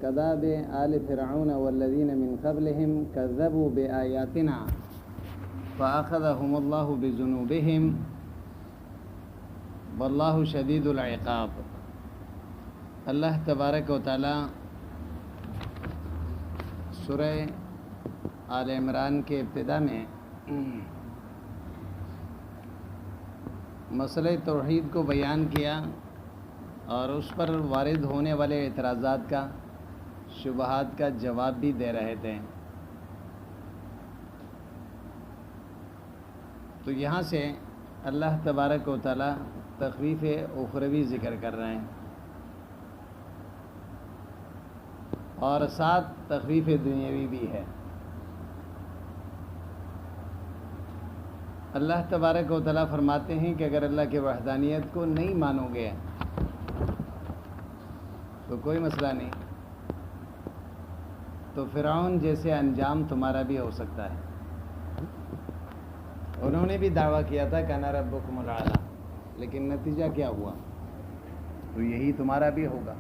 كداب آل فرعون والذين من قبلهم كذبوا بآياتنا فأخذهم الله بذنوبهم واللہ شدید العقاب۔ اللہ تبارک و تعالی سورہ آل عمران کے ابتدا میں مسئلہ توحید کو بیان کیا اور اس پر وارد ہونے والے اعتراضات کا، شبہات کا جواب بھی دے رہے تھے۔ تو یہاں سے اللہ تبارک و تعالی تخویف اخروی ذکر کر رہے ہیں اور ساتھ تخویف دنیاوی بھی ہے۔ اللہ تبارک و تعالی فرماتے ہیں کہ اگر اللہ کی وحدانیت کو نہیں مانو گے تو کوئی مسئلہ نہیں، تو فرعون جیسے انجام تمہارا بھی ہو سکتا ہے۔ انہوں نے بھی دعویٰ کیا تھا کہ انا ربکم الاعلی، لیکن نتیجہ کیا ہوا؟ تو یہی تمہارا بھی ہوگا۔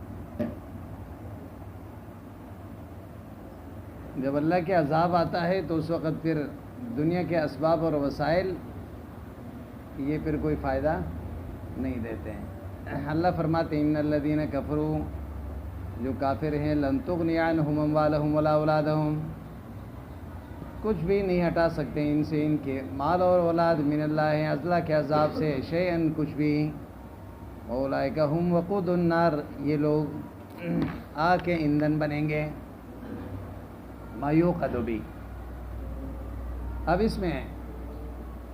جب اللہ کے عذاب آتا ہے تو اس وقت پھر دنیا کے اسباب اور وسائل یہ پھر کوئی فائدہ نہیں دیتے ہیں۔ اللہ فرماتے ہیں ان الذین کفروا، جو کافر ہیں، لن تغنی عنہم اموالہم ولا اولادہم، کچھ بھی نہیں ہٹا سکتے ان سے ان کے مال اور اولاد، من اللہ، اللہ کے عذاب سے، شیئن، کچھ بھی، اولئک ہم وقود النار، یہ لوگ آگ کے ایندھن بنیں گے، ما یوقد بہ۔ اب اس میں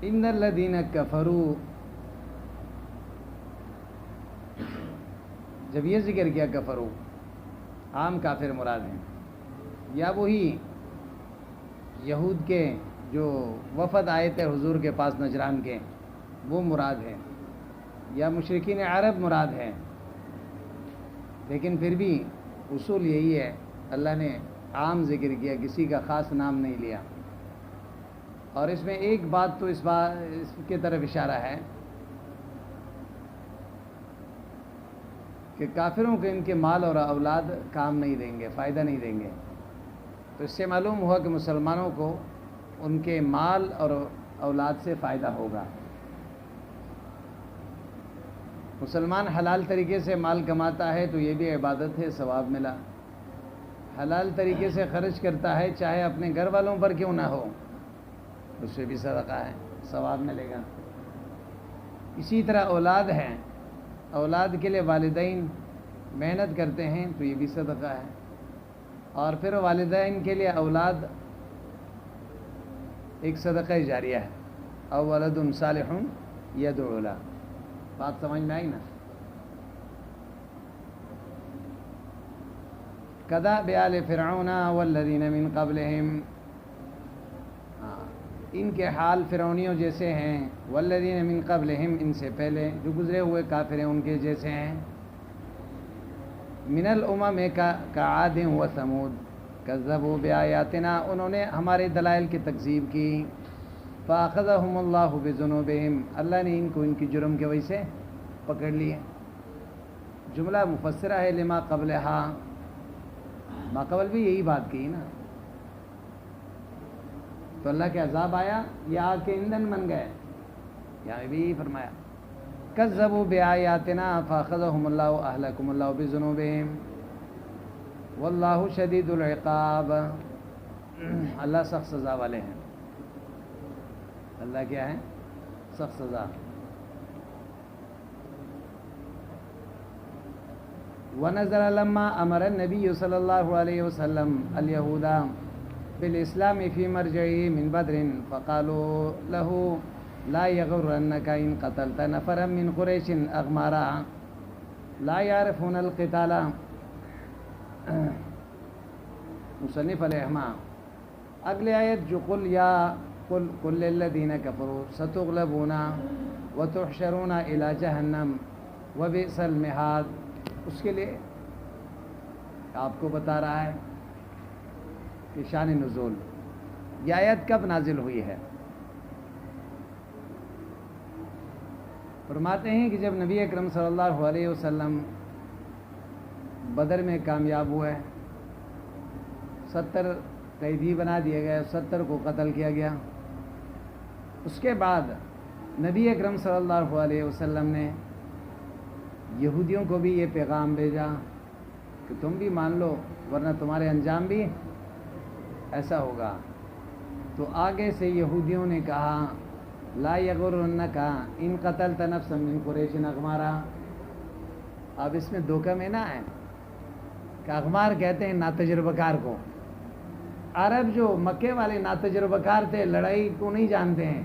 ان الذین کفروا، جب یہ ذکر کیا کفروا، عام کافر مراد ہیں یا وہی یہود کے جو وفد آئے تھے حضور کے پاس نجران کے، وہ مراد ہیں، یا مشرکین عرب مراد ہیں، لیکن پھر بھی اصول یہی ہے، اللہ نے عام ذکر کیا، کسی کا خاص نام نہیں لیا۔ اور اس میں ایک بات تو اس کی طرف اشارہ ہے کہ کافروں کے ان کے مال اور اولاد کام نہیں دیں گے، فائدہ نہیں دیں گے۔ تو اس سے معلوم ہوا کہ مسلمانوں کو ان کے مال اور اولاد سے فائدہ ہوگا۔ مسلمان حلال طریقے سے مال کماتا ہے تو یہ بھی عبادت ہے، ثواب ملا۔ حلال طریقے سے خرچ کرتا ہے، چاہے اپنے گھر والوں پر کیوں نہ ہو، اس سے بھی صدقہ ہے، ثواب ملے گا۔ اسی طرح اولاد ہیں، اولاد کے لیے والدین محنت کرتے ہیں تو یہ بھی صدقہ ہے، اور پھر والدین کے لیے اولاد ایک صدقہ جاریہ ہے، او ولد صالح یدعو لہ۔ بات سمجھ میں آئی نا؟ کداب آل فرعون والذین من قبلہم، ان کے حال فرعونیوں جیسے ہیں، والذین من قبلہم، ان سے پہلے جو گزرے ہوئے کافر ہیں ان کے جیسے ہیں، من الامم کعاد و ثمود، کذبوا بآیاتنا، انہوں نے ہمارے دلائل کی تکذیب کی، فاخذہم اللہ بذنوبہم، اللہ نے ان کو ان کی جرم کی وجہ سے پکڑ لیے۔ جملہ مفسرہ ہے لما قبلہا، ما قبل بھی یہی بات کی نا، تو اللہ کے عذاب آیا، یہ آگ کے ایندھن بن گئے، یہاں بھی فرمایا کذبوا بآیاتنا فاخذہم اللہ اہلکم اللہ بذنوبہم واللہ شدید العقاب، اللہ سخت سزا والے ہیں۔ اللہ کیا ہے؟ سخت سزا۔ وَنَزَلَ لَمَّا أَمَرَ النَّبِيُّ صلی اللہ علیہ وسلم اليہود بالاسلام فی مرجعه من بدر فقالوا له لا يغرنك ان قتلت نفرا من قریش اغمارا لا يعرفون القتال۔ مصنف علیہما اگلے آیت جو قل للذین کفروا ستغلبون وتحشرون الى جہنم وبئس المہاد، اس کے لیے آپ کو بتا رہا ہے کہ شان نزول، یہ آیت کب نازل ہوئی ہے؟ فرماتے ہیں کہ جب نبی اکرم صلی اللہ علیہ وسلم بدر میں کامیاب ہوئے 70 قیدی بنا دیے گئے، 70 کو قتل کیا گیا۔ اس کے بعد نبی اکرم صلی اللہ علیہ وسلم نے یہودیوں کو بھی یہ پیغام بھیجا کہ تم بھی مان لو ورنہ تمہارے انجام بھی ایسا ہوگا۔ تو آگے سے یہودیوں نے کہا لا یغرنک ان قتلت نفسا من قریش اغمارا۔ اب اس میں دھوکہ میں نہ ہے کہ اغمار کہتے ہیں ناتجربہ کار کو۔ عرب جو مکے والے ناتجربہ کار تھے، لڑائی کو نہیں جانتے ہیں،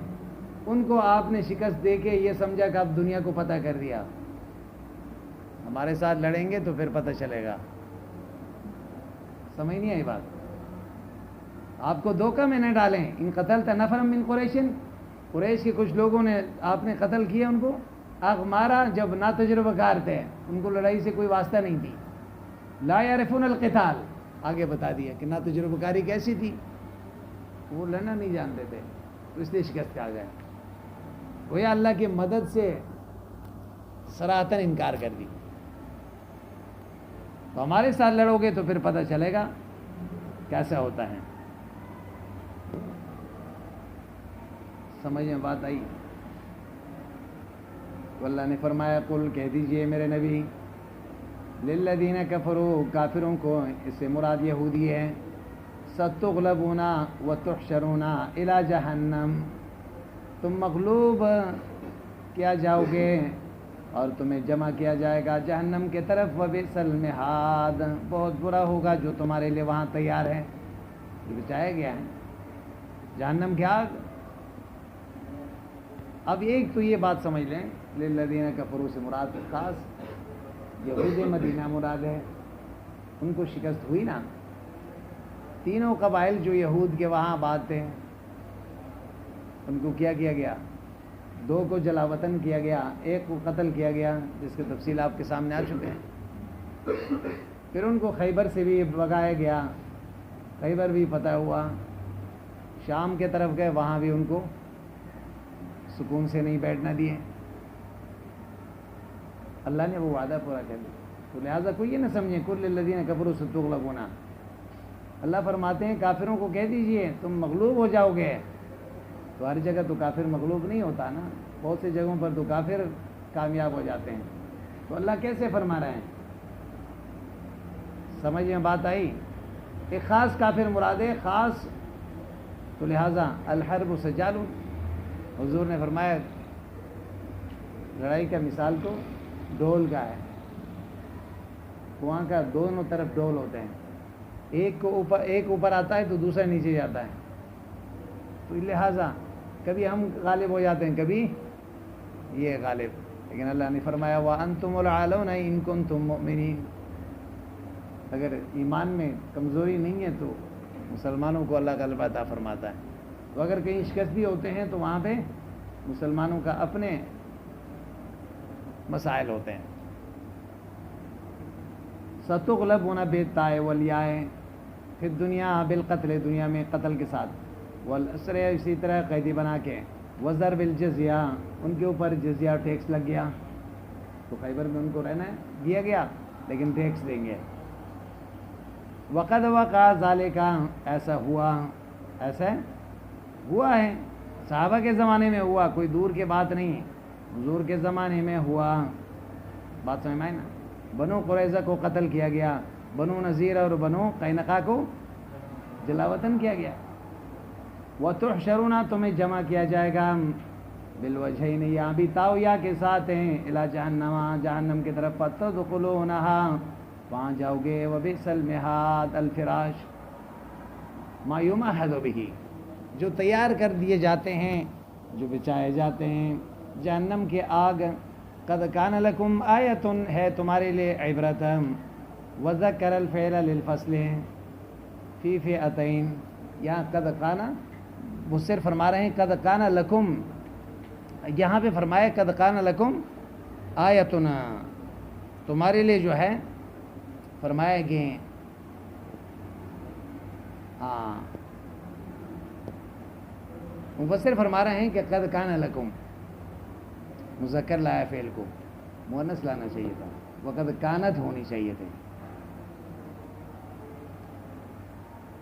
ان کو آپ نے شکست دے کے یہ سمجھا کہ اب دنیا کو پتہ کر دیا، ہمارے ساتھ لڑیں گے تو پھر پتہ چلے گا۔ سمجھ نہیں آئی بات؟ آپ کو دھوکہ میں نہ ڈالیں۔ ان قتلت نفرا من قریش، قریش کے کچھ لوگوں نے آپ نے قتل کیا ان کو، اغمارا جب ناتجربہ کار تھے، ان کو لڑائی سے کوئی واسطہ نہیں تھی۔ لا یعرفون القتال، آگے بتا دیا کہ ناتجربہ کاری کیسی تھی، وہ لڑنا نہیں جانتے تھے، تو اس لیے شکست کھا گئے۔ وہ اللہ کی مدد سے صراحتاً انکار کر دی۔ تو ہمارے ساتھ لڑو گے تو پھر پتہ چلے گا کیسا ہوتا ہے۔ سمجھ میں بات آئی؟ تو اللہ نے فرمایا قل کہہ دیجئے میرے نبی للذین کفروا، کافروں کو، اس سے مراد یہودی ہے، ستغلبون وتحشرون الی جہنم، تم مغلوب کیا جاؤ گے اور تمہیں جمع کیا جائے گا جہنم کے طرف، وبئس المہاد، بہت برا ہوگا جو تمہارے لیے وہاں تیار ہے۔ یہ بچایا گیا ہے جہنم کی آگ۔ اب ایک تو یہ بات سمجھ لیں للذین کفروا سے مراد خاص یہود مدینہ مراد ہے، ان کو شکست ہوئی نا۔ تینوں قبائل جو یہود کے وہاں آباد تھے ان کو کیا گیا، 2 کو جلا وطن کیا گیا، 1 کو قتل کیا گیا، جس کی تفصیل آپ کے سامنے آ چکے ہیں۔ پھر ان کو خیبر سے بھی بھگایا گیا، خیبر بھی فتح ہوا، شام کے طرف گئے، وہاں بھی ان کو سکون سے نہیں بیٹھنا دیے، اللہ نے وہ وعدہ پورا کر دیا۔ تو لہٰذا کوئی یہ نہ سمجھیں کل الذین کفروا ستغلبون، اللہ فرماتے ہیں کافروں کو کہہ دیجئے تم مغلوب ہو جاؤ گے۔ تو ہر جگہ تو کافر مغلوب نہیں ہوتا نا، بہت سی جگہوں پر تو کافر کامیاب ہو جاتے ہیں۔ تو اللہ کیسے فرما رہے ہیں؟ سمجھ میں بات آئی؟ ایک خاص کافر مراد ہے، خاص، تو لہٰذا الحرب سجال، حضور نے فرمایا لڑائی کا مثال تو ڈول کا ہے، کنواں کا دونوں طرف ڈول ہوتے ہیں، ایک اوپر آتا ہے تو دوسرا نیچے جاتا ہے، تو لہٰذا کبھی ہم غالب ہو جاتے ہیں، کبھی یہ غالب، لیکن اللہ نے فرمایا وَأَنْتُمُ الْعَالَوْنَ إِن كُنتُم مُؤْمِنِينَ، اگر ایمان میں کمزوری نہیں ہے تو مسلمانوں کو اللہ غلبہ عطا فرماتا ہے۔ تو اگر کہیں شکست بھی ہوتے ہیں تو وہاں پہ مسلمانوں کا اپنے مسائل ہوتے ہیں۔ ستغلبون بالتاء والیاء فی الدنیا بالقتل، دنیا میں قتل کے ساتھ، والاسر اسی طرح قیدی بنا کے، وضرب الجزیہ، ان کے اوپر جزیہ ٹیکس لگ گیا، تو خیبر میں ان کو رہنا ہے، دیا گیا لیکن ٹیکس دیں گے۔ وقد وقع ذالک، ایسا ہوا، ایسا ہوا ہے، صحابہ کے زمانے میں ہوا، کوئی دور کی بات نہیں، حضور کے زمانے میں ہوا، بات سمجھ میں آئی نا۔ بنو قریظہ کو قتل کیا گیا، بنو نذیر اور بنو قینقاع کو جلا وطن کیا گیا۔ وتحشرون، تمہیں جمع کیا جائے گا، بالوجہین، یہاں بھی تاؤ یا کے ساتھ ہیں، الی جہنم، جہنم کی طرف، فتدخلونہا، وہاں جاؤ گے، وبئس المہاد، الفراش، ما یمہد بہ، جو تیار کر دیے جاتے ہیں، جو بچائے جاتے ہیں، جہنم کے آگ۔ قد کان لکم آیۃ، ہے تمہارے لیے عبرت، وذکر الفعل للفصل فی فئتین، یہاں قد کان، مفسر فرما رہے ہیں قد کان لکم، یہاں پہ فرمایا قد کان لکم آیتنا، تمہارے لیے جو ہے فرمایا کہ ہاں، مفسر فرما رہے ہیں کہ قد کان لکم، مذکر لایا فعل کو، مؤنث لانا چاہیے تھا، وقد کانت ہونی چاہیے تھے۔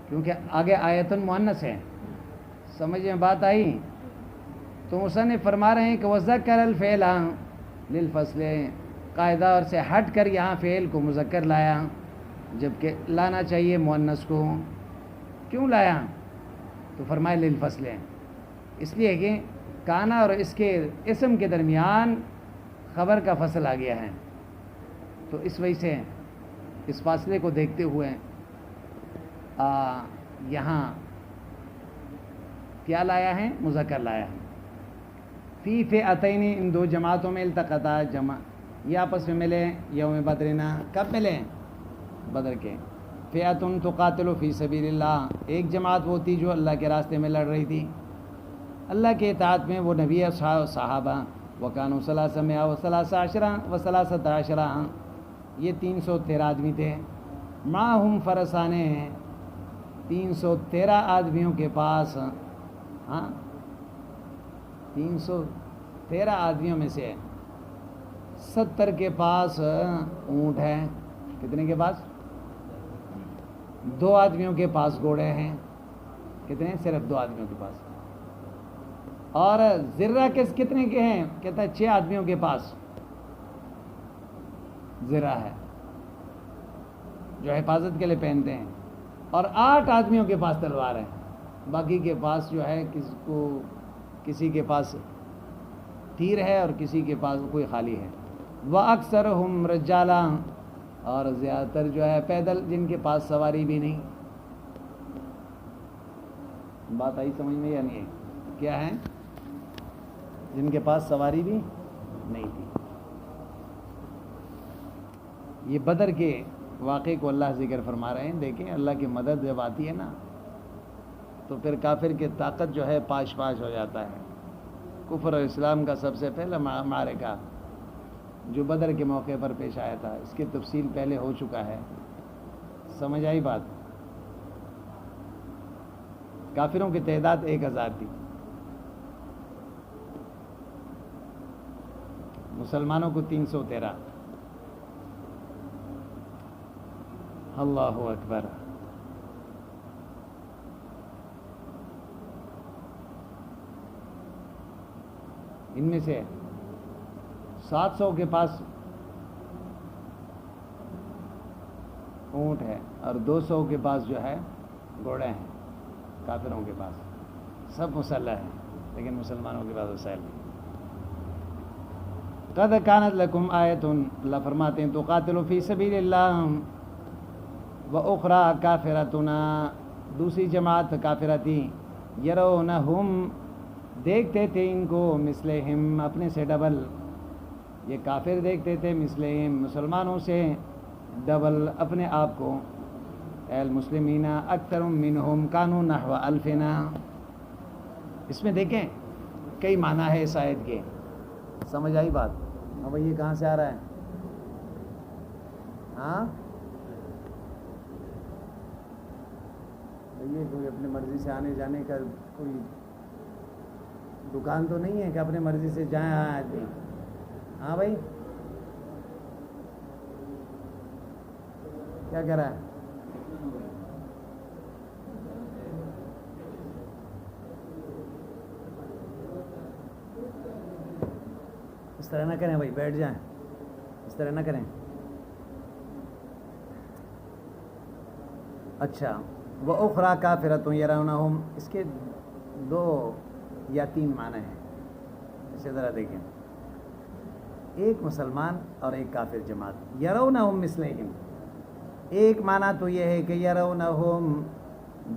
کیونکہ آگے آیت المؤنث ہے. سمجھ میں بات آئی؟ تو مصنف فرما رہے ہیں کہ وذکر الفعل للفصل، قاعدہ اور سے ہٹ کر یہاں فعل کو مذکر لایا، جبکہ لانا چاہیے مؤنث کو. کیوں لایا؟ تو فرمائے للفصل، اس لیے کہ کانا اور اس کے اسم کے درمیان خبر کا فصل آ گیا ہے، تو اس وجہ سے اس فاصلے کو دیکھتے ہوئے یہاں کیا لایا ہے؟ مذکر لایا ہے. فی فئتین، ان دو جماعتوں میں، التقطا جمع، یہ آپس میں ملے. یوم بدرنا، کب ملے؟ بدر کے. فئتن تقاتل فی سبیل اللہ، ایک جماعت وہ تھی جو اللہ کے راستے میں لڑ رہی تھی، اللہ کے اطاعت میں، وہ نبی صحابہ. وکانوا 313 یہ 313 آدمی تھے. معہم فرسانے، 313 آدمیوں کے پاس، 313 آدمیوں میں سے 70 کے پاس اونٹ ہیں. کتنے کے پاس؟ 2 آدمیوں کے پاس گھوڑے ہیں. کتنے؟ صرف 2 آدمیوں کے پاس. اور زرہ کتنے کے ہیں؟ کہتا ہے 6 آدمیوں کے پاس زرہ ہے جو حفاظت کے لیے پہنتے ہیں، اور 8 آدمیوں کے پاس تلوار ہے. باقی کے پاس جو ہے کسی کے پاس تیر ہے اور کسی کے پاس کوئی خالی ہے. وَأَكْثَرُهُمْ رِجَالًا، اور زیادہ تر جو ہے پیدل، جن کے پاس سواری بھی نہیں. بات آئی سمجھ میں یا نہیں ہے؟ کیا ہے؟ جن کے پاس سواری بھی نہیں تھی. یہ بدر کے واقعے کو اللہ ذکر فرما رہے ہیں. دیکھیں اللہ کی مدد جب آتی ہے نا تو پھر کافر کی طاقت جو ہے پاش پاش ہو جاتا ہے. کفر اور اسلام کا سب سے پہلا معرکہ جو بدر کے موقع پر پیش آیا تھا، اس کی تفصیل پہلے ہو چکا ہے. سمجھ آئی بات؟ کافروں کی تعداد 1000 تھی، مسلمانوں کو 313. اللہ اکبر. ان میں سے 700 کے پاس اونٹ ہے اور 200 کے پاس جو ہے گھوڑے ہیں. کافروں کے پاس سب مسلح ہیں لیکن مسلمانوں کے پاس وسائل نہیں. قد کانت لکم آیۃ، اللہ فرماتے ہیں تقاتلوا فی سبیل اللہ واخری کافرتنا، دوسری جماعت کافرہ تھی. یرونہم، دیکھتے تھے ان کو، مثلہم، اپنے سے ڈبل. یہ کافر دیکھتے تھے مثلہم، مسلمانوں سے ڈبل اپنے آپ کو. المسلمین اکثر منہم کانوا نحو الفنا. اس میں دیکھیں کئی معنی ہے اس آیت کے. سمجھ آئی بات؟ اب یہ کہاں سے آ رہا ہے؟ ہاں یہ کوئی اپنی مرضی سے آنے جانے کا کوئی دکان تو نہیں ہے کہ اپنے مرضی سے جائیں آدمی. ہاں بھائی کیا کہہ رہا ہے؟ اس طرح نہ کریں بھائی، بیٹھ جائیں، اس طرح نہ کریں. اچھا، وَأُخْرَى كَافِرَةٌ يَرَوْنَهُمْ، اس کے 2 یا 3 معنی ہیں. اسے ذرا دیکھیں. ایک مسلمان اور ایک کافر جماعت. یرونہم مثلہم، ایک معنی تو یہ ہے کہ یرونہم،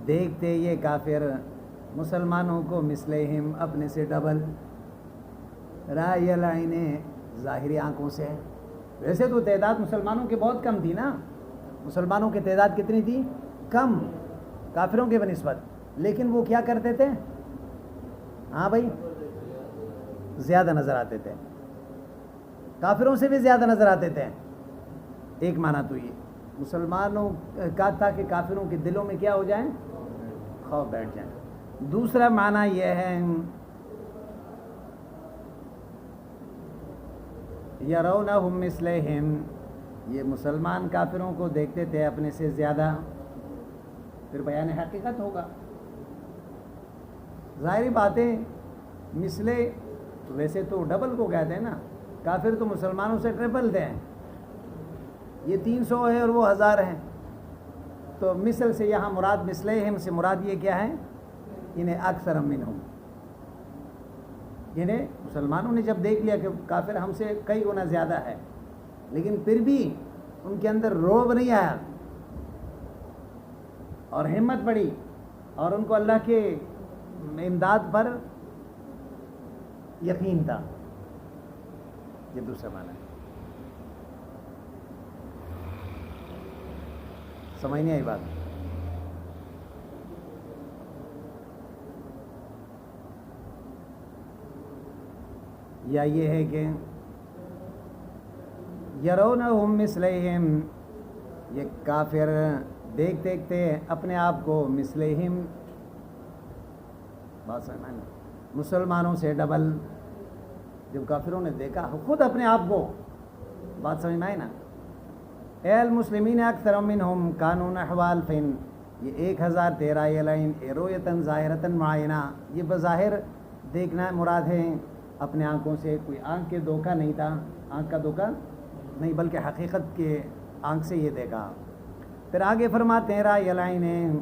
دیکھتے یہ کافر مسلمانوں کو، مثلہم، اپنے سے ڈبل. رائے العین، ظاہری آنکھوں سے. ویسے تو تعداد مسلمانوں کی بہت کم تھی نا، مسلمانوں کی تعداد کتنی تھی؟ کم، کافروں کے بنسبت. لیکن وہ کیا کرتے تھے؟ ہاں بھائی زیادہ نظر آتے تھے، کافروں سے بھی زیادہ نظر آتے تھے. ایک معنی تو یہ مسلمانوں کا تھا کہ کافروں کے دلوں میں کیا ہو جائیں؟ خوف بیٹھ جائیں. دوسرا معنی یہ ہے یرونہم مثلہم، یہ مسلمان کافروں کو دیکھتے تھے اپنے سے زیادہ. پھر بیان حقیقت ہوگا. ظاہری باتیں مثلے ویسے تو ڈبل کو کہتے ہیں نا، کافر تو مسلمانوں سے ٹرپل دیں، یہ 300 ہے اور وہ 1000 ہیں، تو مثل سے یہاں مراد مثلہم سے مراد یہ کیا ہے؟ انہیں اکثر منہم، انہیں مسلمانوں نے جب دیکھ لیا کہ کافر ہم سے کئی گنا زیادہ ہے، لیکن پھر بھی ان کے اندر رعب نہیں آیا اور ہمت بڑھی اور ان کو اللہ کے امداد پر یقین تھا. یہ دوسرا معنی ہے. سمجھ نہیں آئی بات؟ یا یہ ہے کہ یرونہم مثلہم، یہ کافر دیکھتے اپنے آپ کو مثلہم، بات سمجھنا نا، مسلمانوں سے ڈبل. جب کافروں نے دیکھا خود اپنے آپ کو، بات سمجھ میں آئی نا. اے المسلمین اکثر منہم کانوا نحو الف، یہ 1013 یہ لائن رؤیتاً ظاہرتاً معینہ، یہ بظاہر دیکھنا مراد ہے اپنے آنکھوں سے، کوئی آنکھ کے دھوکہ نہیں تھا، آنکھ کا دھوکہ نہیں، بلکہ حقیقت کے آنکھ سے یہ دیکھا. پھر آگے فرماتے ہیں یہ لائنیں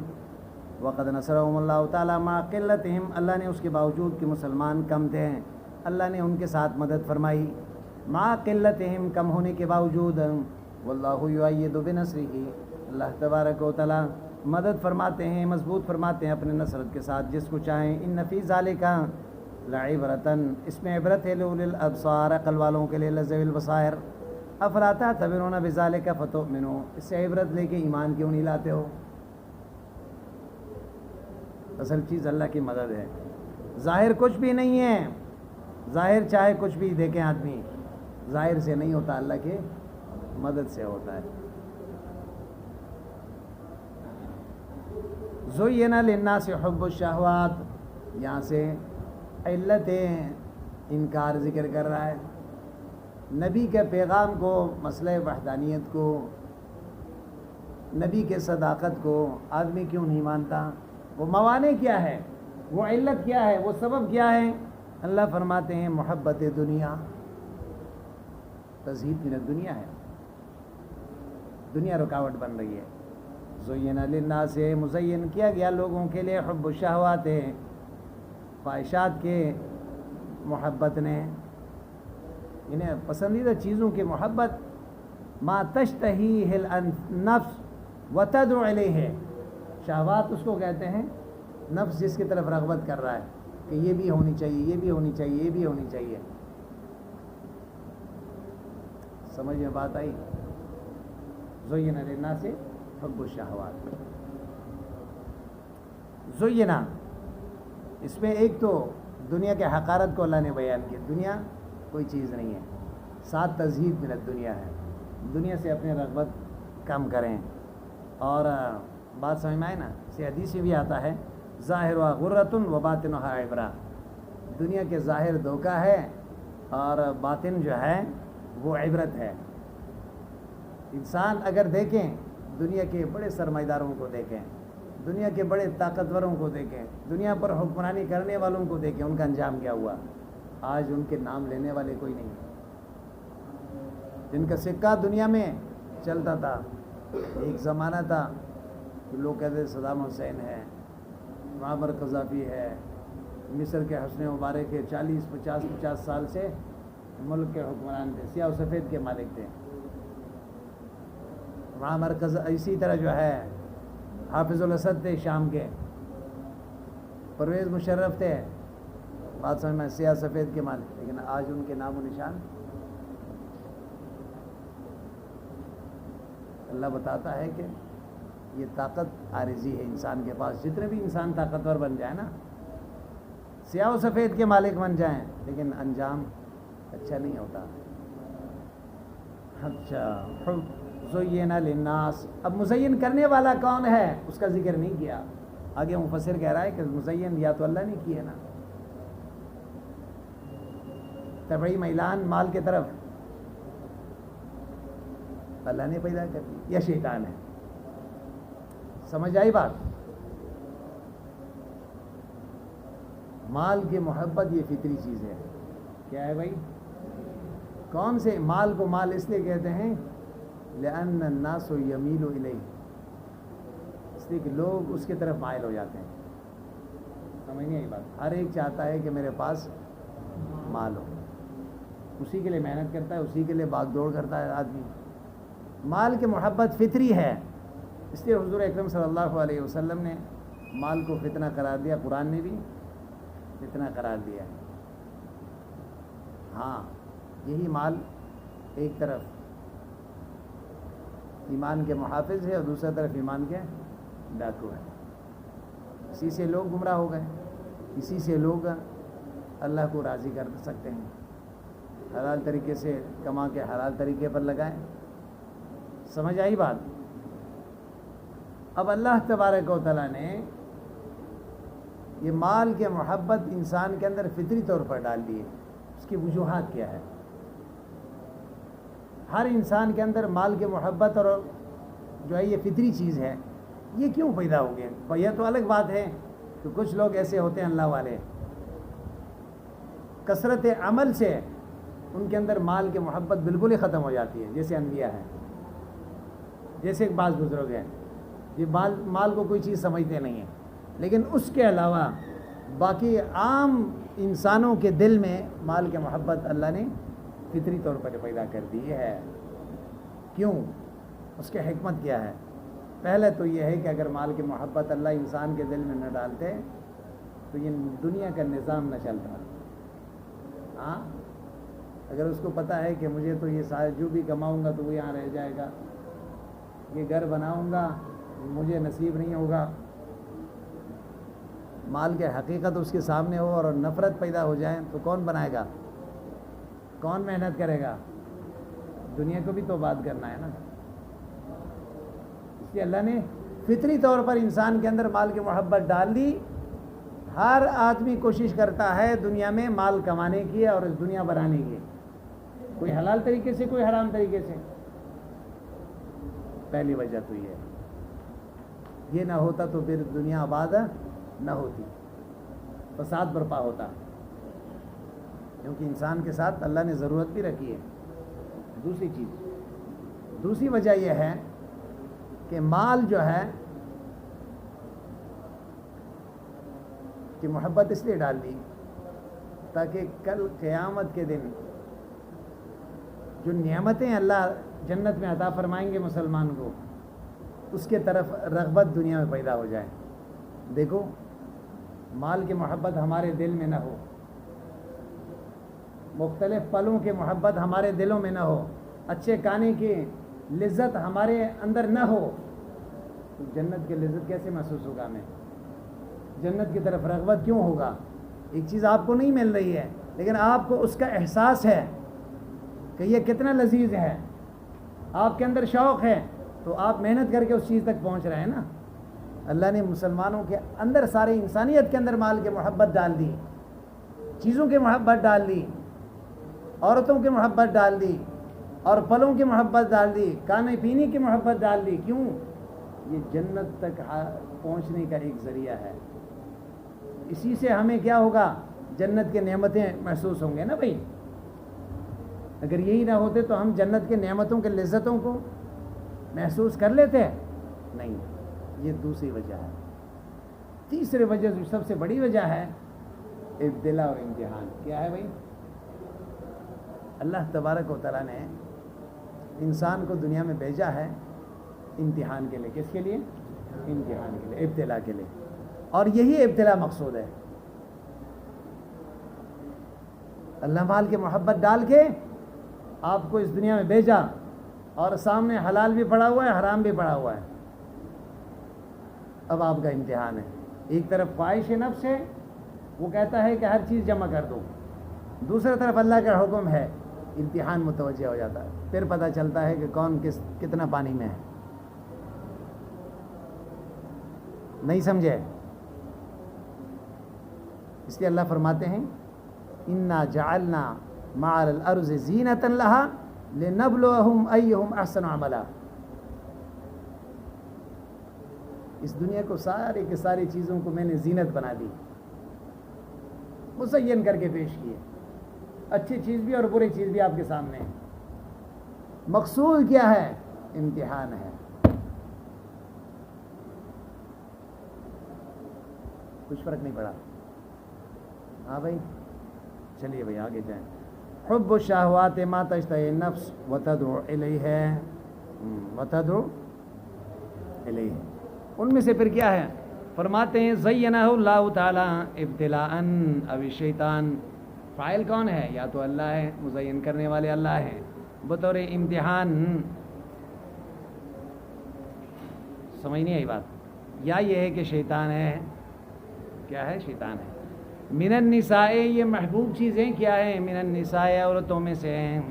وقد نصرهم اللہ تعالیٰ مع قلتہم، اللہ نے اس کے باوجود کہ مسلمان کم تھے اللہ نے ان کے ساتھ مدد فرمائی، مع قلتہم، کم ہونے کے باوجود. واللہ یؤید بنصرہ، اللہ تبارک و تعالیٰ مدد فرماتے ہیں، مضبوط فرماتے ہیں اپنے نصرت کے ساتھ جس کو چاہیں. ان فی ذالک لعبرۃ، اس میں عبرت ہے لأولی الابصار، عقل والوں کے لیے، لذوی البصائر. افلا تعتبرون بذالک فتؤمنوا، اس سے عبرت لے کے ایمان کیوں نہیں لاتے ہو؟ اصل چیز اللہ کی مدد ہے، ظاہر کچھ بھی نہیں ہے. ظاہر چاہے کچھ بھی دیکھیں آدمی، ظاہر سے نہیں ہوتا، اللہ کے مدد سے ہوتا ہے. زین للناس حب الشہوات، یہاں سے علت انکار ذکر کر رہا ہے. نبی کے پیغام کو، مسئلہ وحدانیت کو، نبی کے صداقت کو آدمی کیوں نہیں مانتا؟ وہ موانع کیا ہے، وہ علت کیا ہے، وہ سبب کیا ہے؟ اللہ فرماتے ہیں محبت دنیا، تزہید من الدنیا ہے، دنیا رکاوٹ بن رہی ہے. زین للناس، مزین کیا گیا لوگوں کے لیے، حب الشہوات، خواہشات کے محبت نے، انہیں پسندیدہ چیزوں کی محبت. ما تشتہیہ النفس وتدعو الیہ، شہوات اس کو کہتے ہیں نفس جس کی طرف رغبت کر رہا ہے کہ یہ بھی ہونی چاہیے، یہ بھی ہونی چاہیے، یہ بھی ہونی چاہیے. سمجھ میں بات آئی؟ زین للناس حب الشہوات. زینا، اس میں ایک تو دنیا کے حقارت کو اللہ نے بیان کیا، دنیا کوئی چیز نہیں ہے. ساتھ تزہید من الدنیا ہے، دنیا سے اپنے رغبت کم کریں. اور بات سمجھ میں آئے نا، اسی حدیث سے بھی آتا ہے ظاہرها غرۃ و باطنها عبرہ، دنیا کے ظاہر دھوکہ ہے اور باطن جو ہے وہ عبرت ہے. انسان اگر دیکھیں، دنیا کے بڑے سرمایہ داروں کو دیکھیں، دنیا کے بڑے طاقتوروں کو دیکھیں، دنیا پر حکمرانی کرنے والوں کو دیکھیں، ان کا انجام کیا ہوا؟ آج ان کے نام لینے والے کوئی نہیں. جن کا سکہ دنیا میں چلتا تھا، ایک زمانہ تھا کہ لوگ کہتے صدام حسین ہے، معمر قذافی ہے، مصر کے حسن مبارک کے 40-50 سال سے ملک کے حکمران تھے، سیاہ و سفید کے مالک تھے. معمر قذافی، اسی طرح جو ہے حافظ الاسد تھے شام کے، پرویز مشرف تھے، بات سمجھ میں، سیاہ سفید کے مالک. لیکن آج ان کے نام و نشان اللہ بتاتا ہے کہ یہ طاقت عارضی ہے انسان کے پاس. جتنے بھی انسان طاقتور بن جائیں نا، سیاہ و سفید کے مالک بن جائیں، لیکن انجام اچھا نہیں ہوتا. اچھا، زین للناس، اب مزین کرنے والا کون ہے اس کا ذکر نہیں کیا. آگے مفسر کہہ رہا ہے کہ مزین یا تو اللہ نے کی ہے نا، طبعی میلان مال کی طرف اللہ نے پیدا کر دی، یا شیطان ہے. سمجھ آئی بات؟ مال کی محبت یہ فطری چیز ہے. کیا ہے بھائی؟ کون سے مال کو مال اس لیے کہتے ہیں؟ لأن الناس یمیل الیہ، اس لیے کہ لوگ اس کی طرف مائل ہو جاتے ہیں. سمجھ نہیں آئی بات؟ ہر ایک چاہتا ہے کہ میرے پاس مال ہو، اسی کے لیے محنت کرتا ہے، اسی کے لیے بھاگ دوڑ کرتا ہے آدمی. مال کی محبت فطری ہے، اس لیے حضور اکرم صلی اللہ علیہ وسلم نے مال کو فتنہ قرار دیا. قرآن نے بھی فتنہ قرار دیا. ہاں، یہی مال ایک طرف ایمان کے محافظ ہے اور دوسری طرف ایمان کے ڈاکو ہے. اسی سے لوگ گمراہ ہو گئے، اسی سے لوگ اللہ کو راضی کر سکتے ہیں. حلال طریقے سے کما کے حلال طریقے پر لگائیں. سمجھ آئی بات؟ اب اللہ تبارک و تعالیٰ نے یہ مال کے محبت انسان کے اندر فطری طور پر ڈال دی ہے. اس کی وجوہات کیا ہے؟ ہر انسان کے اندر مال کے محبت اور جو ہے یہ فطری چیز ہے، یہ کیوں پیدا ہو گئے؟ یہ تو الگ بات ہے کہ کچھ لوگ ایسے ہوتے ہیں اللہ والے، کثرت عمل سے ان کے اندر مال کی محبت بالکل ہی ختم ہو جاتی ہے. جیسے انبیاء ہیں، جیسے ایک بعض بزرگ ہیں، یہ مال کو کوئی چیز سمجھتے نہیں ہیں، لیکن اس کے علاوہ باقی عام انسانوں کے دل میں مال کی محبت اللہ نے فطری طور پر پیدا کر دی ہے. کیوں؟ اس کی حکمت کیا ہے؟ پہلے تو یہ ہے کہ اگر مال کی محبت اللہ انسان کے دل میں نہ ڈالتے تو یہ دنیا کا نظام نہ چلتا. ہاں، اگر اس کو پتہ ہے کہ مجھے تو یہ سارے جو بھی کماؤں گا تو وہ یہاں رہ جائے گا، یہ گھر بناؤں گا مجھے نصیب نہیں ہوگا، مال کے حقیقت اس کے سامنے ہو اور نفرت پیدا ہو جائے تو کون بنائے گا؟ کون محنت کرے گا؟ دنیا کو بھی تو بات کرنا ہے نا. اس لیے اللہ نے فطری طور پر انسان کے اندر مال کی محبت ڈال دی. ہر آدمی کوشش کرتا ہے دنیا میں مال کمانے کی اور اس دنیا بنانے کی، کوئی حلال طریقے سے کوئی حرام طریقے سے. پہلی وجہ تو یہ نہ ہوتا تو پھر دنیا آباد نہ ہوتی، فساد برپا ہوتا، کیونکہ انسان کے ساتھ اللہ نے ضرورت بھی رکھی ہے. دوسری وجہ یہ ہے کہ مال جو ہے کہ محبت اس لیے ڈال دی تاکہ کل قیامت کے دن جو نعمتیں اللہ جنت میں عطا فرمائیں گے مسلمان کو، اس کے طرف رغبت دنیا میں پیدا ہو جائے. دیکھو، مال کی محبت ہمارے دل میں نہ ہو، مختلف پلوں کی محبت ہمارے دلوں میں نہ ہو، اچھے کھانے کی لذت ہمارے اندر نہ ہو تو جنت کی لذت کیسے محسوس ہوگا؟ ہمیں جنت کی طرف رغبت کیوں ہوگا؟ ایک چیز آپ کو نہیں مل رہی ہے لیکن آپ کو اس کا احساس ہے کہ یہ کتنا لذیذ ہے، آپ کے اندر شوق ہے تو آپ محنت کر کے اس چیز تک پہنچ رہے ہیں نا. اللہ نے مسلمانوں کے اندر، ساری انسانیت کے اندر مال کی محبت ڈال دی، چیزوں کی محبت ڈال دی، عورتوں کی محبت ڈال دی اور پھلوں کی محبت ڈال دی، کھانے پینے کی محبت ڈال دی. کیوں؟ یہ جنت تک پہنچنے کا ایک ذریعہ ہے. اسی سے ہمیں کیا ہوگا؟ جنت کے نعمتیں محسوس ہوں گے نا بھائی. اگر یہی نہ ہوتے تو ہم جنت کے نعمتوں کے لذتوں کو محسوس کر لیتے؟ نہیں. یہ دوسری وجہ ہے. تیسری وجہ جو سب سے بڑی وجہ ہے، ابتلا اور امتحان. کیا ہے بھائی؟ اللہ تبارک و تعالیٰ نے انسان کو دنیا میں بھیجا ہے امتحان کے لیے. کس کے لیے؟ امتحان کے لیے، ابتلا کے لیے. اور یہی ابتلا مقصود ہے. اللہ مال کی محبت ڈال کے آپ کو اس دنیا میں بھیجا اور سامنے حلال بھی پڑا ہوا ہے، حرام بھی پڑا ہوا ہے. اب آپ کا امتحان ہے. ایک طرف خواہش نفس ہے، وہ کہتا ہے کہ ہر چیز جمع کر دو. دوسری طرف اللہ کا حکم ہے، امتحان متوجہ ہو جاتا ہے. پھر پتہ چلتا ہے کہ کون کتنا پانی میں ہے. نہیں سمجھے؟ اس لیے اللہ فرماتے ہیں انا جعلنا مع الارض زینۃ لها لنبلوہم ایہم احسن عملا. اس دنیا کو ساری کی ساری چیزوں کو میں نے زینت بنا دی. مزین کر کے پیش کیے، اچھی چیز بھی اور بری چیز بھی آپ کے سامنے ہے۔ مقصود کیا ہے؟ امتحان ہے۔ کچھ فرق نہیں پڑا؟ ہاں بھائی، چلیے بھائی آگے جائیں۔ حب الشہوات ما تشتہی النفس وتدعو الیہ، وتدعو الیہ، ان میں سے پھر کیا ہے؟ فرماتے ہیں زینہ اللہ تعالی ابتلاء او الشیطان، فاعل کون ہے؟ یا تو اللہ ہے، مزین کرنے والے اللہ ہیں، بطور امتحان، سمجھ نہیں آئی بات؟ یا یہ ہے کہ شیطان ہے، کیا ہے؟ شیطان ہے۔ من النساء، یہ محبوب چیزیں کیا ہیں؟ من النساء، عورتوں میں سے ہیں۔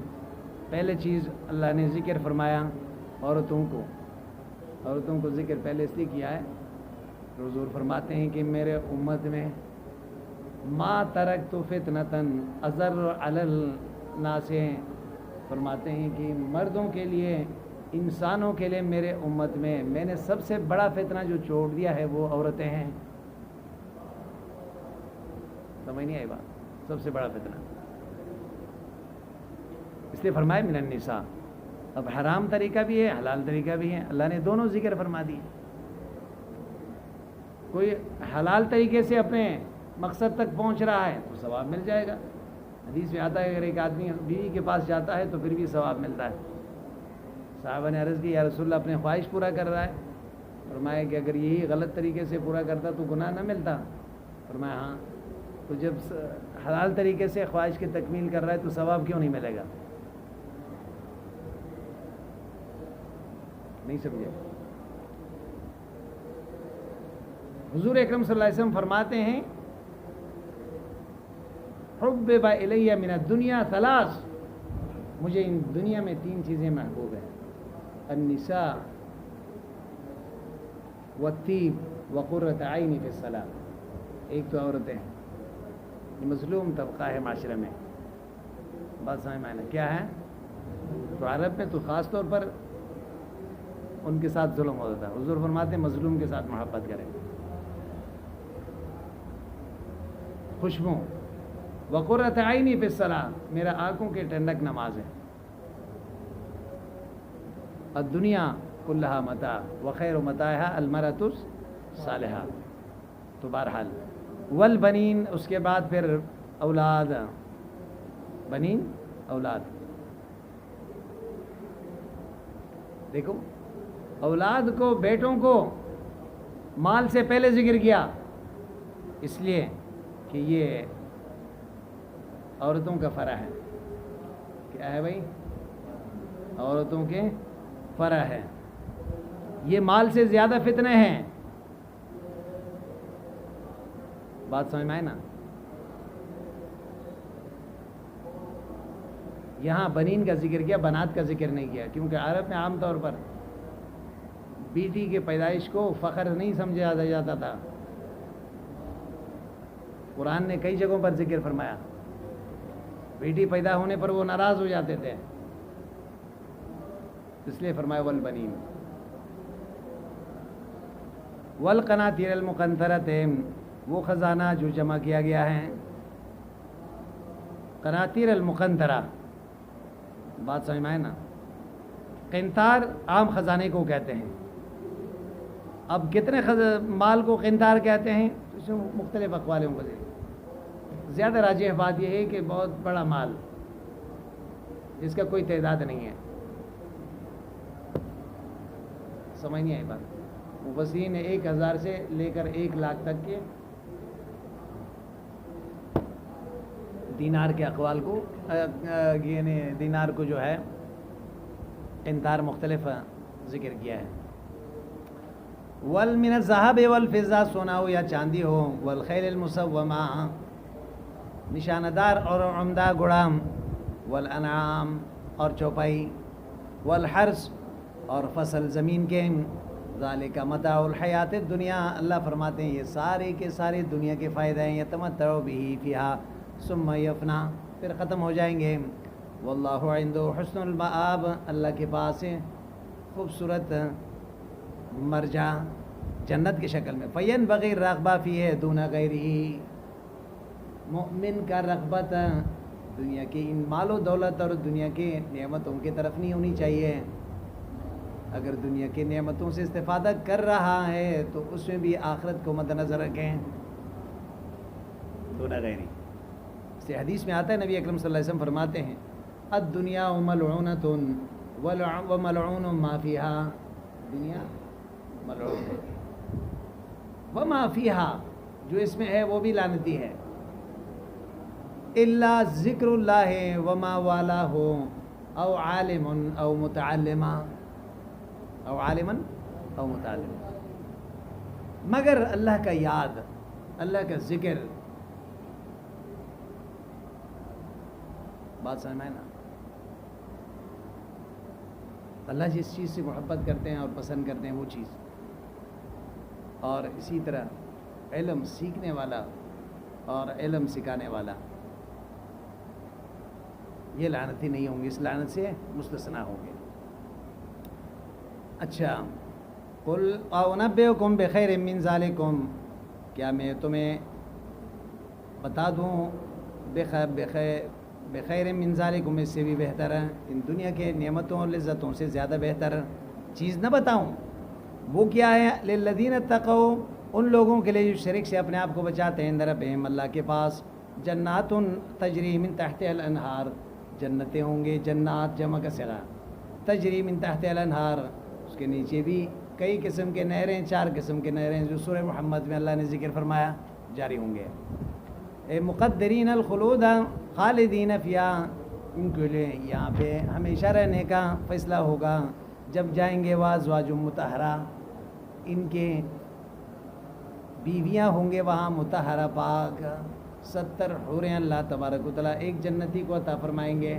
پہلے چیز اللہ نے ذکر فرمایا عورتوں کو ذکر پہلے اس لیے کیا ہے، حضور فرماتے ہیں کہ میرے امت میں ما ترکت فتنۃ اضر علی الناس، فرماتے ہیں کہ مردوں کے لیے، انسانوں کے لیے میرے امت میں نے سب سے بڑا فتنہ جو چھوڑ دیا ہے وہ عورتیں ہیں۔ سمجھ نہیں آئی بات؟ سب سے بڑا فتنہ، اس لیے فرمائے من النساء۔ اب حرام طریقہ بھی ہے، حلال طریقہ بھی ہے، اللہ نے دونوں ذکر فرما دیے۔ کوئی حلال طریقے سے اپنے مقصد تک پہنچ رہا ہے تو ثواب مل جائے گا۔ حدیث میں آتا ہے اگر ایک آدمی بیوی کے پاس جاتا ہے تو پھر بھی ثواب ملتا ہے۔ صحابہ نے عرض کی یا رسول اللہ اپنے خواہش پورا کر رہا ہے، فرمایا کہ اگر یہی غلط طریقے سے پورا کرتا تو گناہ نہ ملتا؟ فرمایا ہاں، تو جب حلال طریقے سے خواہش کی تکمیل کر رہا ہے تو ثواب کیوں نہیں ملے گا؟ نہیں سمجھے؟ حضور اکرم صلی اللہ علیہ وسلم فرماتے ہیں حبب الیہ من الدنیا ثلاث، مجھے ان دنیا میں تین چیزیں محبوب ہیں، النساء والطیب وقرۃ عینی فی الصلاۃ۔ ایک تو عورتیں ہیں، مظلوم طبقہ ہے معاشرے میں، بات سمجھ میں آنا کیا ہے؟ تو عرب میں تو خاص طور پر ان کے ساتھ ظلم ہوتا تھا، حضور فرماتے ہیں مظلوم کے ساتھ محبت کریں۔ خوشبو، وقرۃ عینی فی الصلاۃ، میرا آنکھوں کے ٹھنڈک نماز ہے۔ الدنیا کلھا متاع وخیر متاعھا المرأۃ الصالحہ۔ تو بہرحال والبنین، اس کے بعد پھر اولاد، بنین اولاد، دیکھو اولاد کو، بیٹوں کو مال سے پہلے ذکر کیا، اس لیے کہ یہ عورتوں کا فرع ہے۔ کیا ہے بھائی؟ عورتوں کے فرع ہے، یہ مال سے زیادہ فتنے ہیں۔ بات سمجھ میں آئے نا؟ یہاں بنین کا ذکر کیا، بنات کا ذکر نہیں کیا، کیونکہ عرب میں عام طور پر بیٹی کے پیدائش کو فخر نہیں سمجھا جاتا تھا۔ قرآن نے کئی جگہوں پر ذکر فرمایا، بیٹی پیدا ہونے پر وہ ناراض ہو جاتے تھے، اس لیے فرمایا والبنین والقناطیر المقنطرۃ، وہ خزانہ جو جمع کیا گیا ہے، قناطیر المقنطرہ، بات سمجھ میں آئے نا؟ قنطار عام خزانے کو کہتے ہیں، اب کتنے مال کو قنطار کہتے ہیں اس میں مختلف اقوالوں کو دیں، زیادہ راجح بات یہ ہے کہ بہت بڑا مال جس کا کوئی تعداد نہیں ہے۔ سمجھ نہیں آئی بات؟ مفسرین نے 1000 سے لے کر 1 لاکھ تک کے دینار کے اقوال کو، یعنی دینار کو جو ہے قنطار مختلف ذکر کیا ہے۔ والمن الذهب والفضہ، سونا ہو یا چاندی ہو، والخیل المسومہ، نشانہ دار اور عمدہ گھوڑام، والانعام، اور چوپائی، والحرث، اور فصل زمین کے، ذالک متاع الحیات الدنیا، اللہ فرماتے ہیں یہ سارے کے سارے دنیا کے فائدہ ہیں، یتمتع بہ فیہا ثم یفنا، پھر ختم ہو جائیں گے، واللہ عنده حسن المآب، اللہ کے پاس خوبصورت مرجع جنت کی شکل میں، فینبغی الرغبہ فیہ دون غیرہ، مومن کا رغبت دنیا کی ان مال و دولت اور دنیا کی نعمتوں کی طرف نہیں ہونی چاہیے. اگر دنیا کی نعمتوں سے استفادہ کر رہا ہے تو اس میں بھی آخرت کو مد نظر رکھیں. دون غیری سے حدیث میں آتا ہے, نبی اکرم صلی اللہ علیہ وسلم فرماتے ہیں الدنیا ملعونۃ وملعون ما فیہا, دنیا ملعون ہے, وما فیہا جو اس میں ہے وہ بھی لعنتی ہے, الا ذکر اللہ وما والہ او عالم او متعلما او عالما او متعلما, مگر اللہ کا یاد, اللہ کا ذکر. بات سمجھ میں نا, اللہ جس چیز سے محبت کرتے ہیں اور پسند کرتے ہیں وہ چیز, اور اسی طرح علم سیکھنے والا اور علم سکھانے والا یہ لعنتی نہیں ہوں گے, اس لعنت سے مستثنا ہوں گے. اچھا, قل اونبئکم بخیر من ذالکم, کیا میں تمہیں بتا دوں بخیر من ذالکم, اس سے بھی بہتر ہے, ان دنیا کے نعمتوں اور لذتوں سے زیادہ بہتر چیز نہ بتاؤں؟ وہ کیا ہے؟ للذین اتقوا, ان لوگوں کے لیے جو شرک سے اپنے آپ کو بچاتے ہیں, ربہم اللہ کے پاس, جنات تجری من تحت الانہار, جنتیں ہوں گے, جنات جمع کا صیغہ, تجری من تحت الانہار, اس کے نیچے بھی کئی قسم کے نہریں, 4 قسم کے نہریں جو سورہ محمد میں اللہ نے ذکر فرمایا جاری ہوں گے. مقدرین الخلود خالدین فیہا, ان کے لیے یہاں پہ ہمیشہ رہنے کا فیصلہ ہوگا جب جائیں گے. وازواج مطہرہ, ان کے بیویاں ہوں گے وہاں مطہرہ پاک, 70 حوریں اللہ تبارک و تعالیٰ ایک جنتی کو عطا فرمائیں گے.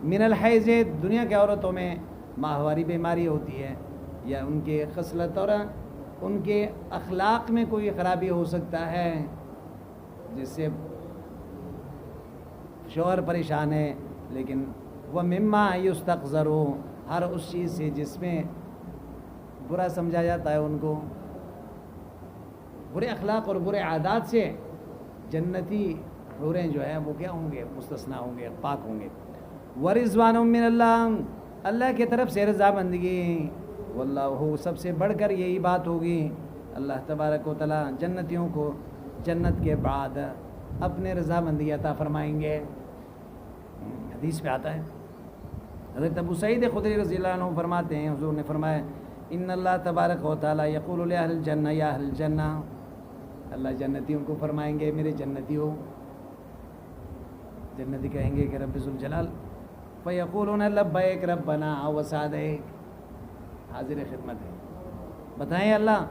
من الحیض, دنیا کے عورتوں میں ماہواری بیماری ہوتی ہے, یا ان کے خصلت اور ان کے اخلاق میں کوئی خرابی ہو سکتا ہے جس سے شوہر پریشان ہے, لیکن وہ مما یستقذرو, ہر اس چیز سے جس میں برا سمجھا جاتا ہے ان کو, برے اخلاق اور برے عادات سے جنتی حوریں جو ہیں وہ کیا ہوں گے؟ مستثنا ہوں گے, پاک ہوں گے. ورضوان من اللہ, اللہ کی طرف سے رضامندگی, واللہ سب سے بڑھ کر یہی بات ہوگی, اللہ تبارک و تعالیٰ جنتیوں کو جنت کے بعد اپنے رضامندی عطا فرمائیں گے. حدیث پہ آتا ہے, حضرت ابو سعید خدری رضی اللہ عنہ فرماتے ہیں, حضور نے فرمایا ان اللہ تبارک و تعالیٰ یقول لاہل الجنہ یا اہل الجنہ, اللہ جنتیوں کو فرمائیں گے میرے جنتیوں, جنتی کہیں گے کہ رب ذوالجلال, فیقولون لبیک ربنا وسعدیک, حاضر خدمت ہے, بتائیں اللہ,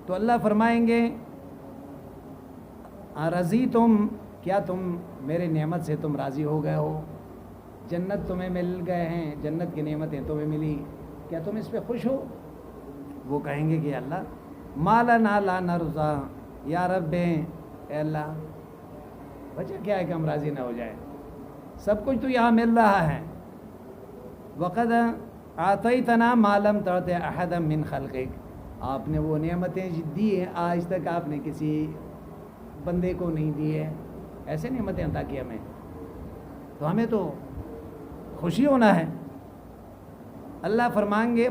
تو اللہ فرمائیں گے رضی تم, کیا تم میرے نعمت سے تم راضی ہو گئے ہو؟ جنت تمہیں مل گئے ہیں, جنت کی نعمتیں تمہیں ملی, کیا تم اس پہ خوش ہو؟ وہ کہیں گے کہ اللہ ما لنا لا نرضى, یا رب اے اللہ وجہ کیا ہے کہ ہم راضی نہ ہو جائیں, سب کچھ تو یہاں مل رہا ہے. وقد اعطیتنا ما لم تعط احدا من خلقک, آپ نے وہ نعمتیں دی ہیں آج تک آپ نے کسی بندے کو نہیں دی ہے, ایسے نعمتیں عطا کی ہمیں, تو ہمیں تو خوشی ہونا ہے. اللہ فرمائیں گے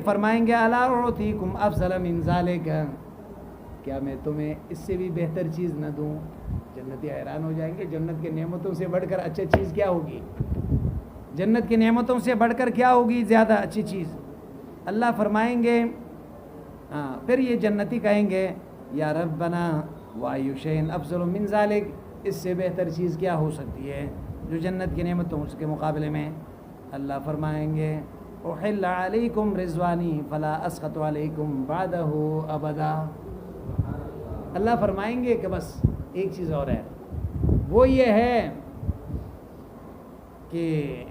الا اعطیکم افضل من ذلک, کیا میں تمہیں اس سے بھی بہتر چیز نہ دوں؟ جنتی حیران ہو جائیں گے, جنت کے نعمتوں سے بڑھ کر اچھی چیز کیا ہوگی؟ جنت کی نعمتوں سے بڑھ کر کیا ہوگی زیادہ اچھی چیز؟ اللہ فرمائیں گے, پھر یہ جنتی کہیں گے یا ربنا وای شیء افضل من ذلک, اس سے بہتر چیز کیا ہو سکتی ہے جو جنت کی نعمتوں کے مقابلے میں؟ اللہ فرمائیں گے احل علیکم رضوانی فلا اسخط علیکم بعدہ ابدا. اللہ فرمائیں گے کہ بس ایک چیز اور ہے, وہ یہ ہے کہ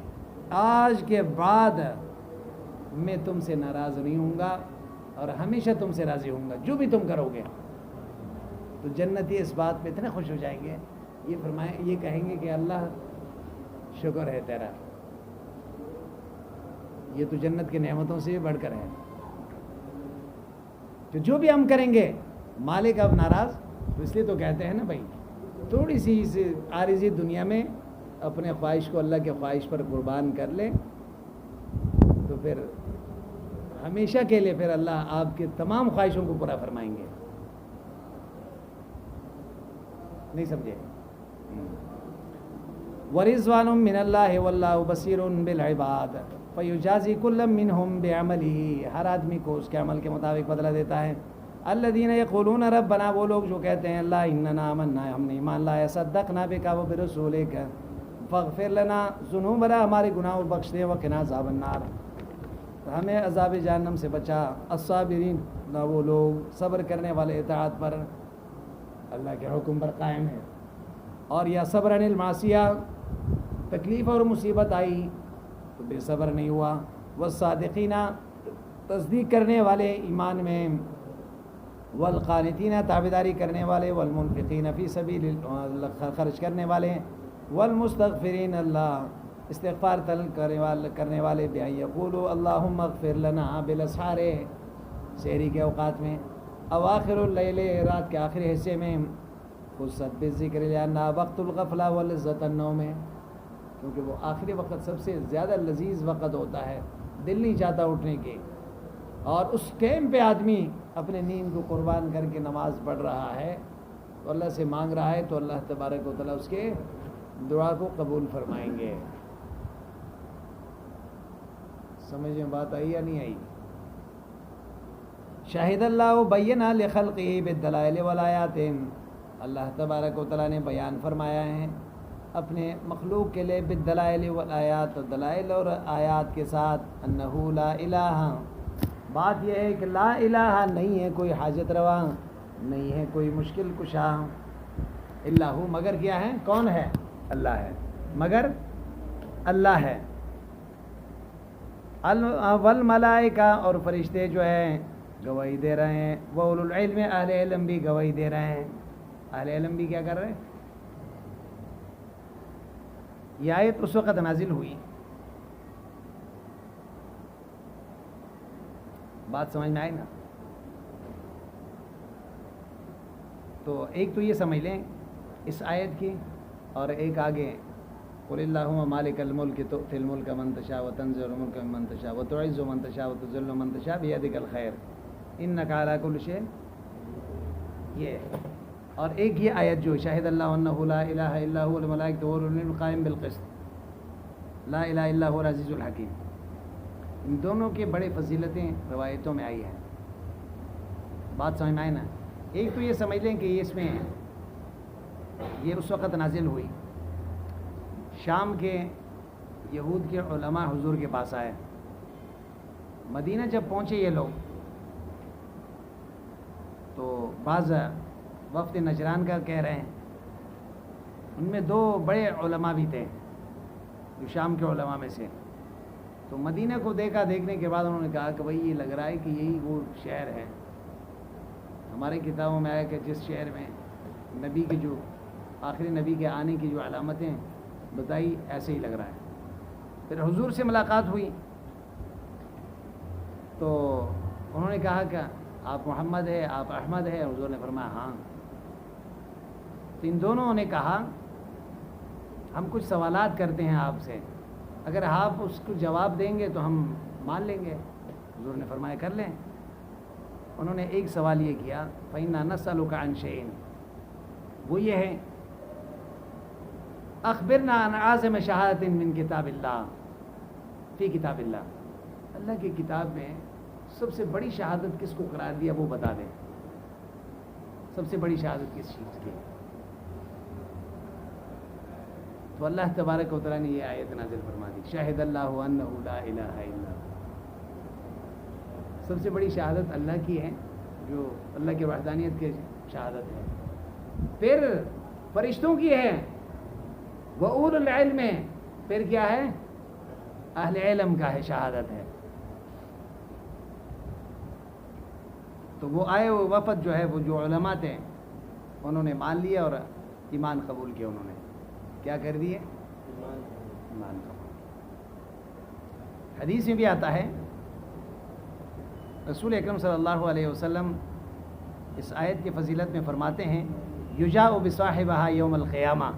آج کے بعد میں تم سے ناراض نہیں ہوں گا اور ہمیشہ تم سے راضی ہوں گا جو بھی تم کرو گے. تو جنتی اس بات پہ اتنے خوش ہو جائیں گے, یہ کہیں گے کہ اللہ شکر ہے تیرا, یہ تو جنت کی نعمتوں سے بھی بڑھ کر ہے, تو جو بھی ہم کریں گے مالک اب ناراض تو اس لیے تو کہتے ہیں نا بھائی، تھوڑی سی اس عارضی دنیا میں اپنے خواہش کو اللہ کے خواہش پر قربان کر لیں تو پھر ہمیشہ کے لیے پھر اللہ آپ کے تمام خواہشوں کو پورا فرمائیں گے. نہیں سمجھے؟ وَرِضْوَانٌ مِّنَ اللَّهِ وَاللَّهُ بَصِيرٌ بِالْعِبَادِ فَيُجَازِي كُلًّا مِّنْهُمْ بِعَمَلِهِ، ہر آدمی کو اس کے عمل کے مطابق بدلہ دیتا ہے. الَّذِينَ يَقُولُونَ رَبَّنَا، وہ لوگ جو کہتے ہیں اللہ اِنَّنَا آمَنَّا، ہم نے ایمان لایا، صدقنا بِكَ وَبِرَسُولِكَ فَاغْفِرْ لَنَا ذُنُوبَنَا، ہمارے گناہ اور بخش دے، وَقِنَا عَذَابَ النَّارِ، ہمیں عذاب جہنم سے بچا. الصابرین، نہ وہ لوگ صبر کرنے والے اطاعت پر، اللہ کے حکم پر قائم ہیں. اور یا صبر عن المعصیہ، تکلیف اور مصیبت آئی تو بے صبر نہیں ہوا. والصادقین، تصدیق کرنے والے ایمان میں. والقانتین، تابعداری کرنے والے. والمنفقین فی سبیل اللہ، خرچ کرنے والے. والمستغفرین، اللہ استغفار طلب کرنے والے. بأن یقولوا اللہم اغفر لنا بالاسحار، سحری کے اوقات میں. اواخر اللیل، رات کے آخری حصے میں. خصت بالذکر لأنہا وقت الغفلہ ولذت النوم، کیونکہ وہ آخری وقت سب سے زیادہ لذیذ وقت ہوتا ہے، دل نہیں چاہتا اٹھنے کے. اور اس ٹائم پہ آدمی اپنے نیند کو قربان کر کے نماز پڑھ رہا ہے تو اللہ سے مانگ رہا ہے، تو اللہ تبارک و تعالیٰ اس کے دعا کو قبول فرمائیں گے. سمجھ میں بات آئی یا نہیں آئی؟ شاہد اللہ بینا لخلقہ بالدلائل والآیات، اللہ تبارک و تعالیٰ نے بیان فرمایا ہے اپنے مخلوق کے لیے بالدلائل والآیات، دلائل اور آیات کے ساتھ. انہ لا الہ، بات یہ ہے کہ لا الہ، نہیں ہے کوئی حاجت روا، نہیں ہے کوئی مشکل کشا، الا ہو، مگر کیا ہے؟ کون ہے؟ اللہ ہے، مگر اللہ ہے. والملائکہ، اور فرشتے جو ہیں گواہی دے رہے ہیں. واولو العلم، اہل علم بھی گواہی دے رہے ہیں. اہل علم بھی کیا کر رہے ہیں؟ یہ آیت اس وقت نازل ہوئی، بات سمجھ میں آئی نا؟ تو ایک تو یہ سمجھ لیں اس آیت کی، اور ایک آگے قل اللہم مالک الملک تؤتی الملک من تشاء وتنزع الملک ممن تشاء وتعز من تشاء وتذل من تشاء بیدک الخیر انک علی کل شیء، یہ. اور ایک یہ آیت جو شاہد اللہ انہ لا الہ الا هو الملائکۃ واولو العلم قائم بالقسط لا الہ الا هو العزیز الحکیم. ان دونوں کے بڑے فضیلتیں روایتوں میں آئی ہیں. بات سمجھ میں آئے نا؟ ایک تو یہ سمجھ لیں کہ اس میں یہ اس وقت نازل ہوئی، شام کے یہود کے علماء حضور کے پاس آئے. مدینہ جب پہنچے یہ لوگ تو بعض وفد نجران کا کہہ رہے ہیں، ان میں دو بڑے علماء بھی تھے جو شام کے علماء میں سے. تو مدینہ کو دیکھا، دیکھنے کے بعد انہوں نے کہا کہ بھئی یہ لگ رہا ہے کہ یہی وہ شہر ہے. ہمارے کتابوں میں آیا کہ جس شہر میں نبی کے جو آخری نبی کے آنے کی جو علامتیں بتائی، ایسے ہی لگ رہا ہے. پھر حضور سے ملاقات ہوئی تو انہوں نے کہا کہ آپ محمد ہے، آپ احمد ہے؟ حضور نے فرمایا ہاں. تو ان دونوں نے کہا ہم کچھ سوالات کرتے ہیں آپ سے، اگر آپ اس کو جواب دیں گے تو ہم مان لیں گے. حضور نے فرمایا کر لیں. انہوں نے ایک سوال یہ کیا فَإِنَّا نَسْأَلُكَ عَنْ شَيْءٍ، وہ یہ ہے اخبرنا عن اعظم شہادت من کتاب اللہ فی کتاب اللہ، اللہ کی کتاب میں سب سے بڑی شہادت کس کو قرار دیا وہ بتا دیں. سب سے بڑی شہادت کس چیز کی؟ تو اللہ تبارک و تعالیٰ نے یہ آیت نازل فرما دی، شاہد اللہ انہ لا الہ الا ہو. سب سے بڑی شہادت اللہ کی ہے، جو اللہ کی وحدانیت کی شہادت ہے. پھر فرشتوں کی ہے، وَأُولُو الْعِلْمِ، پھر کیا ہے؟ اہل علم کا ہے، شہادت ہے. تو وہ آئے وہ وفد جو ہے، وہ جو علماء تھے، انہوں نے مان لیا اور ایمان قبول کیا. انہوں نے کیا کر دیے؟ ایمان قبول. حدیث میں بھی آتا ہے رسول اکرم صلی اللہ علیہ وسلم اس آیت کی فضیلت میں فرماتے ہیں یجاء بصاحبہا یوم القیامہ،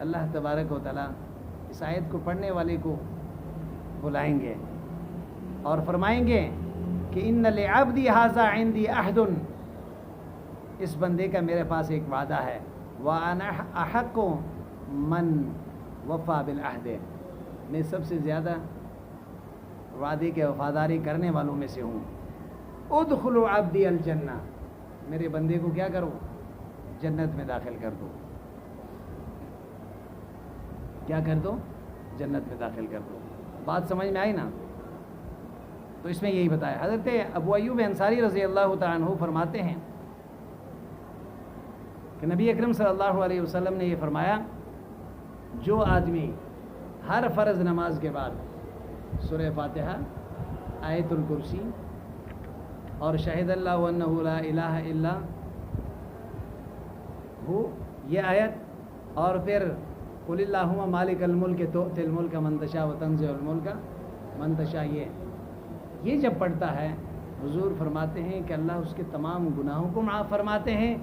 اللہ تبارک و تعالیٰ اس آیت کو پڑھنے والے کو بلائیں گے اور فرمائیں گے کہ ان لعبدی ھذا عندی عہد، اس بندے کا میرے پاس ایک وعدہ ہے، وَأَنَا أَحَقُّ مَنْ وَفَى بِالْعَهْدِ، میں سب سے زیادہ وعدے کے وفاداری کرنے والوں میں سے ہوں۔ ادخلوا عبدی الجنہ، میرے بندے کو کیا کرو؟ جنت میں داخل کر دو۔ کیا کر دو؟ جنت میں داخل کر دو۔ بات سمجھ میں آئی نا؟ تو اس میں یہی بتایا۔ حضرت ابو ایوب انصاری رضی اللہ تعالیٰ عنہ فرماتے ہیں کہ نبی اکرم صلی اللہ علیہ وسلم نے یہ فرمایا، جو آدمی ہر فرض نماز کے بعد سورہ فاتحہ، آیت الکرسی اور شہد اللہ انہ لا الہ الا ہو یہ آیت، اور پھر قل اللہم مالک الملک تؤتی الملک من تشاء وتنزع الملک من تشاء، یہ جب پڑھتا ہے حضور فرماتے ہیں کہ اللہ اس کے تمام گناہوں کو معاف فرماتے ہیں۔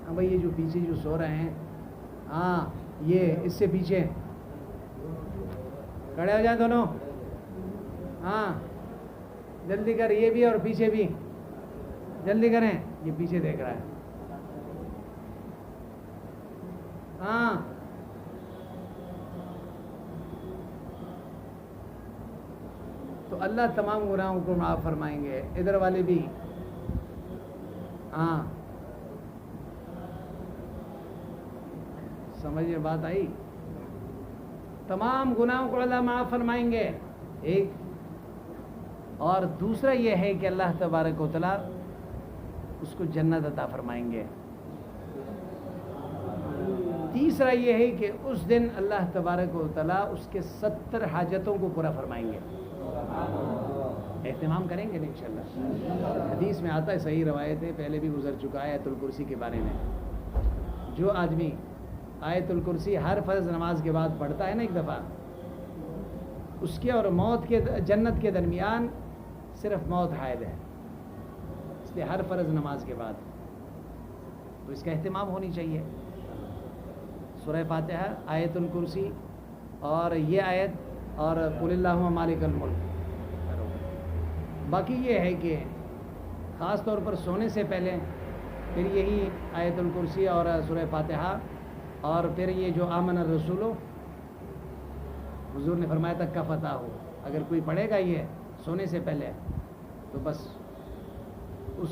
ہاں بھائی، یہ جو پیچھے جو سو رہے ہیں، ہاں یہ اس سے پیچھے کھڑے ہو جائیں دونوں، ہاں جلدی کر، یہ بھی اور پیچھے بھی جلدی کریں، یہ پیچھے دیکھ رہا ہے، ہاں تو اللہ تمام گناہوں کو معاف فرمائیں گے۔ ادھر والے بھی، ہاں سمجھ میں بات آئی؟ تمام گناہوں کو اللہ معاف فرمائیں گے، ایک، اور دوسرا یہ ہے کہ اللہ تبارک و تعالیٰ اس کو جنت عطا فرمائیں گے۔ تیسرا یہ ہے کہ اس دن اللہ تبارک و تعالیٰ اس کے 70 حاجتوں کو پورا فرمائیں گے۔ اہتمام کریں گے انشاءاللہ۔ حدیث میں آتا ہے، صحیح روایت ہے، پہلے بھی گزر چکا ہے آیت الکرسی کے بارے میں۔ جو آدمی آیت الکرسی ہر فرض نماز کے بعد پڑھتا ہے نا ایک دفعہ، اس کے اور موت کے جنت کے درمیان صرف موت حائل ہے، اس لیے ہر فرض نماز کے بعد تو اس کا اہتمام ہونی چاہیے۔ سورہ فاتحہ، آیت الکرسی اور یہ آیت اور قل اللہم مالک الملک۔ باقی یہ ہے کہ خاص طور پر سونے سے پہلے پھر یہی آیت الکرسی اور سورہ فاتحہ، اور پھر یہ جو آمن الرسول، حضور نے فرمایا تک کا فتح ہو، اگر کوئی پڑھے گا یہ سونے سے پہلے تو بس اس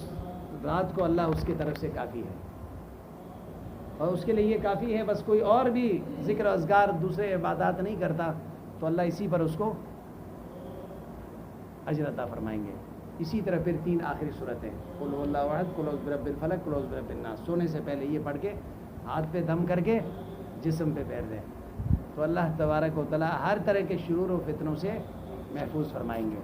رات کو اللہ اس کی طرف سے کافی ہے، اور اس کے لیے یہ کافی ہے، بس کوئی اور بھی ذکر اذکار دوسرے عبادات نہیں کرتا تو اللہ اسی پر اس کو اجر عطا فرمائیں گے۔ اسی طرح پھر 3 آخری صورتیں، قل هو اللہ احد، قل اعوذ برب الفلق، قل اعوذ برب الناس، سونے سے پہلے یہ پڑھ کے ہاتھ پہ دم کر کے جسم پہ پھیر دیں تو اللہ تبارک و تعالیٰ ہر طرح کے شرور و فتنوں سے محفوظ فرمائیں گے۔